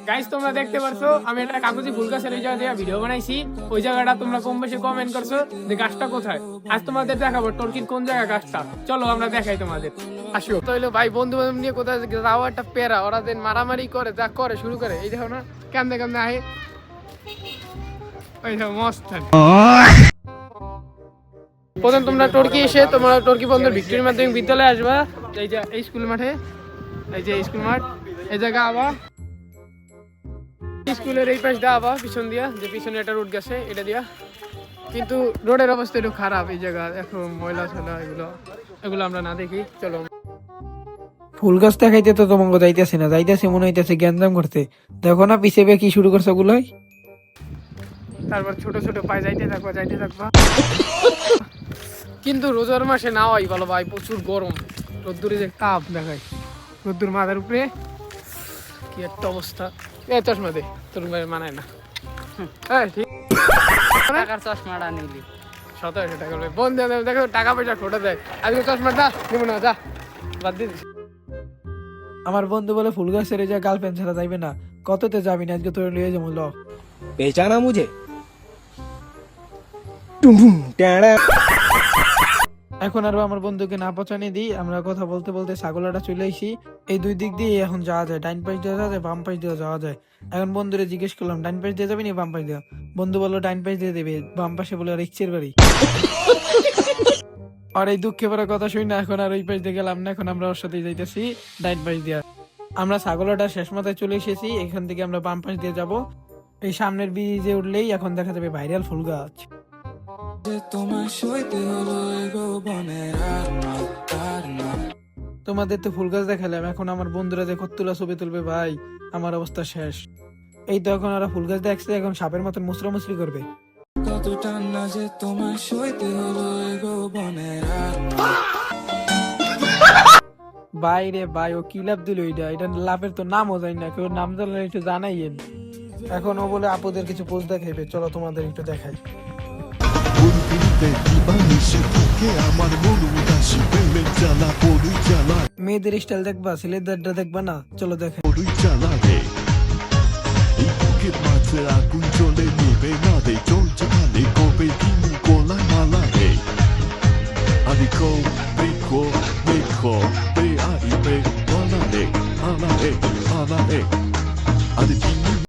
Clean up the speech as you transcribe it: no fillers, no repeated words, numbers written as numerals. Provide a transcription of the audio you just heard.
Guys তোমরা দেখতে পারছো আমি একটা কাগজি ফুল গাছের ওই জায়গায় ভিডিও বানাইছি। ওই জায়গাটা তোমরা কম বেশি কমেন্ট করছো যে গাছটা কোথায়। আজ তোমাদের দেখাবো টর্কির কোন জায়গা গাছটা। চলো আমরা দেখাই তোমাদের, আসো। তো হইলো ভাই বন্ধু বান্ধব নিয়ে কোথায় যাও একটা পেরা, ওরা দেন মারামারি করে যা করে শুরু করে। এই দেখো না কেমনে কেমনে আহে, ওই দেখো মস্ত। প্রথম তোমরা টর্কি এসে তোমরা টর্কি বন্ধুর ভিক্টোরিয়া মাধ্যমিক বিদ্যালয়ে আসবা। এই যে এই স্কুল মাঠে, এই যে স্কুল মাঠ, এই জায়গা আবার স্কুলের এই পাশ দেওয়া পিছন দিয়া, যে পিছনে একটা রোড গেছে এটা দিয়া। কিন্তু রোডের অবস্থা একটু খারাপ এই জায়গা, এখন ময়লা ছয়লা এগুলো আমরা না দেখি। চলো ফুল গাছ দেখাইতে তো তোমাকে যাইতেছে না, যাইতেছে মনে হইতেছে গ্যাঞ্জাম করতে। দেখো না পিছে কি শুরু করছে ওগুলোই। তারপর ছোট ছোট পায়ে যাইতে থাকবা যাইতে থাকবা। কিন্তু রোজার মাসে না হয় ভালো ভাই, প্রচুর গরম, রোদ্দুরে যে তাপ দেখায়, রোদ্দুর মাথার উপরে কি একটা অবস্থা। এ চশমা দে, তোর মানায় না। হ্যাঁ ঠিক, টাকার চশমাটা নিলি 1700 টাকা বন্ধ দেখো, টাকা পয়সা খোটা দেয়। আজকে চশমা দা নিব না, যা বাদ দিয়ে দিস। আমার বন্ধু বলে ফুল গাছের এই যে গার্লফ্রেন্ড ছাড়া যাইবে না। কততে যাবি না, আজকে তোর লিয়ে যাবো ল। पहचाना मुझे? टुम टुम टेड़ा। এখন আর আমার বন্ধুকে না পচানি দিই, আমরা কথা বলতে বলতে ছাগলাটা চলে আইছি। এই দুই দিক দিয়ে এখন যাওয়া যায়, ডাইন পাশ দিয়ে যাওয়া যায়, বাম পাশ দিয়ে যাওয়া যায়। এখন বন্ধুরে জিজ্ঞেস করলাম ডাইন পাশ দিয়ে যাবি না বাম পাশ দিয়ে। বন্ধু বললো ডাইন পাশ দিয়ে দেবে, বাম পাশে বলে রিক্সের বাড়ি। আর এই দুঃখে পড়ার কথা শুনি না, এখন আর ওই পাশ দিয়ে গেলাম না, এখন আমরা ওর সাথে যাইতেছি ডাইন পাশ দিয়া। আমরা ছাগলাটা শেষ মাথায় চলে এসেছি, এখান থেকে আমরা বাম পাশ দিয়ে যাব। এই সামনের ব্রিজে উঠলেই এখন দেখা যাবে ভাইরাল ফুল গাছ। তোমাদের তো ফুল গাছ দেখালাম, এখন আমার বন্ধুরা যে কতগুলো ছবি তুলবে ভাই, আমার অবস্থা শেষ। এই তো এখন ওরা ফুল গাছ দেখছে, এখন সাপের মতন মুসরামুসরি করবে। বাইরে ভাই ও কি লাভ দিল, এটা লাভের তো নামও জানি না, কেউ নাম জানলে একটু জানাইয়েন। এখন ও বলে আপুদের কিছু পোজ দেখাইবে, চলো তোমাদের একটু দেখাই। মেয়েদের স্টাইল দেখবা, ছেলেদেরটা দেখবা না, চলো দেখাই।